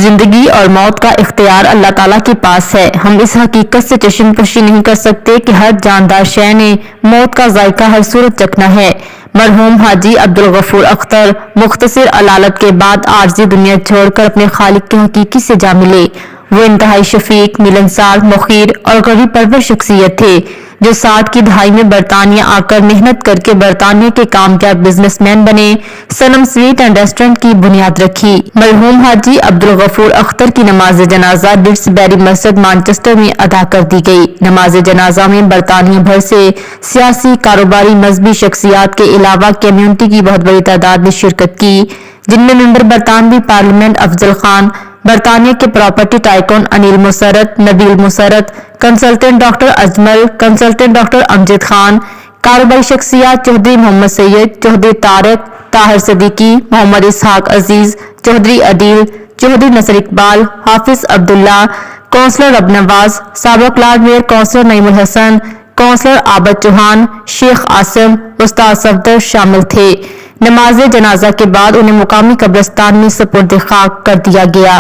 زندگی اور موت کا اختیار اللہ تعالیٰ کے پاس ہے۔ ہم اس حقیقت سے چشم پوشی نہیں کر سکتے کہ ہر جاندار شے نے موت کا ذائقہ ہر صورت چکھنا ہے۔ مرحوم حاجی عبدالغفور اختر مختصر علالت کے بعد عارضی دنیا چھوڑ کر اپنے خالق کے حقیقی سے جا ملے۔ وہ انتہائی شفیق، ملنسار، مخیر اور غریب پرور شخصیت تھے جو 60 کی دہائی میں برطانیہ آ کر محنت کر کے برطانیہ کے کامیاب بزنس مین بنے۔ سنم سویٹ اینڈ ریسٹورنٹ کی بنیاد رکھی۔ مرحوم حاجی عبدالغفور اختر کی نماز جنازہ ڈسبیری مسجد مانچسٹر میں ادا کر دی گئی۔ نماز جنازہ میں برطانیہ بھر سے سیاسی، کاروباری، مذہبی شخصیات کے علاوہ کمیونٹی کی بہت بڑی تعداد نے شرکت کی، جن میں ممبر برطانوی پارلیمنٹ افضل خان، برطانیہ کے property tycoon Anil Musarrat, Nabeel Musarrat, consultant doctor Ajmal, consultant doctor Amjad Khan, کاروباری شخصیات چودھری محمد سید، چودھری طارق، طاہر صدیقی، محمد اسحاق عزیز، چودھری عدیل، چودھری نصر اقبال، حافظ عبداللہ، کونسلر رب نواز، سابق لارڈ میئر کونسلر نعیم الحسن، کونسلر عابد چوہان، شیخ عاصم، استاد صفدر شامل تھے۔ نماز جنازہ کے بعد انہیں مقامی قبرستان میں سپرد خاک کر دیا گیا۔